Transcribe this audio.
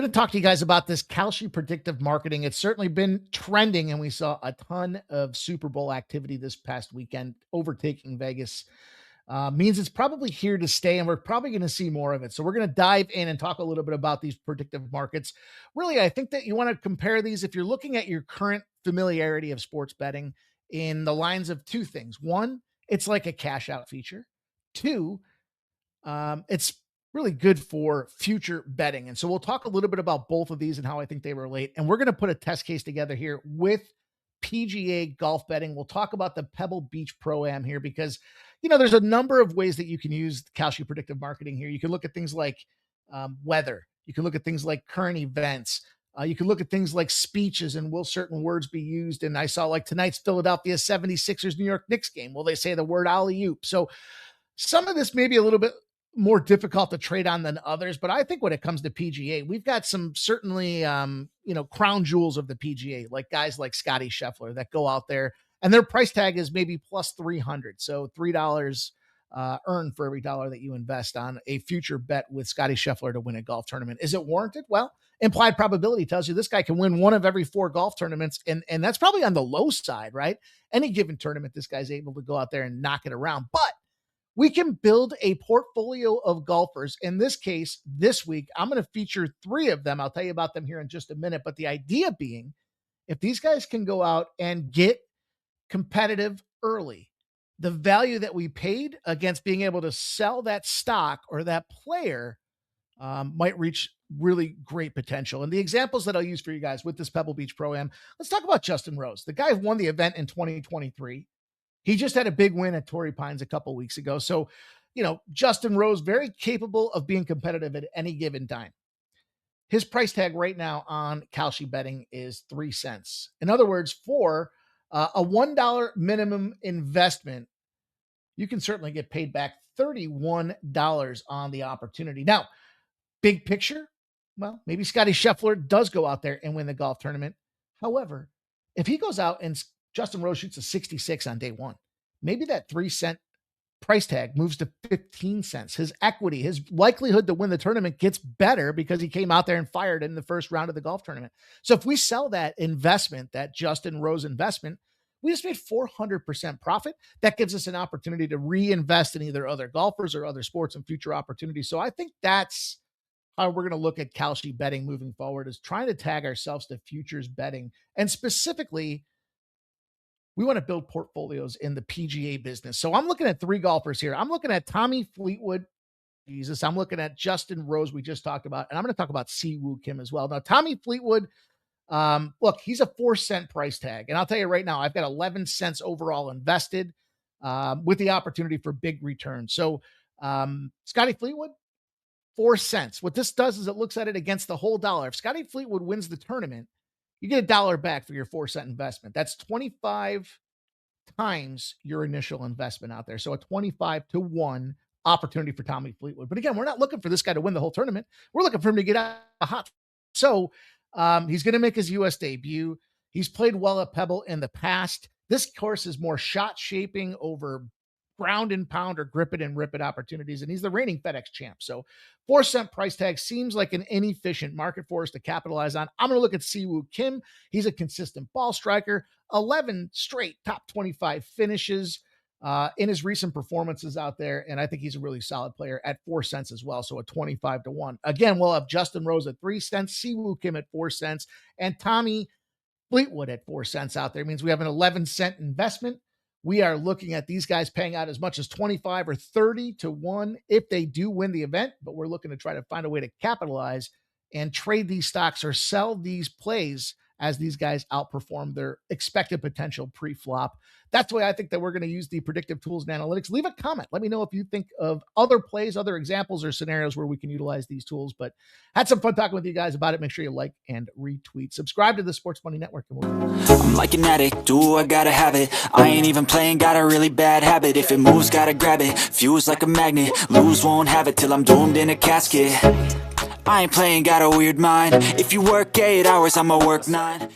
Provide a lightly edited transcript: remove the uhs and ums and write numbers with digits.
going to talk to you guys about this Kalshi predictive marketing. It's certainly been trending, and we saw a ton of Super Bowl activity this past weekend, overtaking Vegas. Means it's probably here to stay, and we're probably going to see more of it. So we're going to dive in and talk a little bit about these predictive markets. Really, I think that you want to compare these if you're looking at your current familiarity of sports betting in the lines of two things. One, it's like a cash out feature. Two, it's really good for future betting. And so we'll talk a little bit about both of these and how I think they relate. And we're going to put a test case together here with PGA golf betting. We'll talk about the Pebble Beach Pro-Am here because, there's a number of ways that you can use Kalshi predictive marketing here. You can look at things like weather. You can look at things like current events. You can look at things like speeches and will certain words be used. And I saw like tonight's Philadelphia 76ers New York Knicks game. Will they say the word alley-oop? So some of this may be a little bit more difficult to trade on than others, but I think when it comes to PGA, we've got some certainly, crown jewels of the PGA, like guys like Scotty Scheffler that go out there and their price tag is maybe plus 300. So $3 earned for every dollar that you invest on a future bet with Scotty Scheffler to win a golf tournament. Is it warranted? Well, implied probability tells you this guy can win one of every 4 golf tournaments. And that's probably on the low side, right? Any given tournament, this guy's able to go out there and knock it around, but we can build a portfolio of golfers. In this case, this week, I'm going to feature 3 of them. I'll tell you about them here in just a minute. But the idea being, if these guys can go out and get competitive early, the value that we paid against being able to sell that stock or that player might reach really great potential. And the examples that I'll use for you guys with this Pebble Beach Pro-Am, let's talk about Justin Rose, the guy who won the event in 2023. He just had a big win at Torrey Pines a couple weeks ago. So, Justin Rose, very capable of being competitive at any given time. His price tag right now on Kalshi betting is 3 cents. In other words, for a $1 minimum investment, you can certainly get paid back $31 on the opportunity. Now, big picture, well, maybe Scotty Scheffler does go out there and win the golf tournament. However, if he goes out and Justin Rose shoots a 66 on day one, maybe that 3 cent price tag moves to 15 cents. His equity, his likelihood to win the tournament gets better because he came out there and fired in the first round of the golf tournament. So if we sell that investment, that Justin Rose investment, we just made 400% profit. That gives us an opportunity to reinvest in either other golfers or other sports and future opportunities. So I think that's how we're going to look at Kalshi betting moving forward, is trying to tag ourselves to futures betting. And specifically, we want to build portfolios in the PGA business. So I'm looking at 3 golfers here. I'm looking at Tommy Fleetwood. Jesus. I'm looking at Justin Rose, we just talked about, and I'm going to talk about Siwoo Kim as well. Now, Tommy Fleetwood, look, he's a 4 cent price tag. And I'll tell you right now, I've got 11 cents overall invested with the opportunity for big returns. So Scotty Fleetwood, 4 cents. What this does is it looks at it against the whole dollar. If Scotty Fleetwood wins the tournament, you get $1 back for your 4 cent investment. That's 25 times your initial investment out there. So a 25 to 1 opportunity for Tommy Fleetwood. But again, we're not looking for this guy to win the whole tournament. We're looking for him to get out hot. So he's going to make his U.S. debut. He's played well at Pebble in the past. This course is more shot shaping over ground and pound or grip it and rip it opportunities. And he's the reigning FedEx champ. So 4 cent price tag seems like an inefficient market for us to capitalize on. I'm going to look at Siwoo Kim. He's a consistent ball striker, 11 straight top 25 finishes in his recent performances out there. And I think he's a really solid player at 4 cents as well. So a 25 to 1. Again, we'll have Justin Rose at 3 cents, Siwoo Kim at 4 cents, and Tommy Fleetwood at 4 cents out there. It means we have an 11 cent investment. We are looking at these guys paying out as much as 25 or 30 to 1 if they do win the event, but we're looking to try to find a way to capitalize and trade these stocks or sell these plays as these guys outperform their expected potential pre-flop. That's the way I think that we're going to use the predictive tools and analytics. Leave a comment. Let me know if you think of other plays, other examples, or scenarios where we can utilize these tools. But had some fun talking with you guys about it. Make sure you like and retweet. Subscribe to the Sports Money Network. I'm like an addict, do I gotta have it. I ain't even playing, got a really bad habit. If it moves, gotta grab it, fuse like a magnet. Lose, won't have it till I'm doomed in a casket. I ain't playing, got a weird mind. If you work 8 hours, I'ma work 9.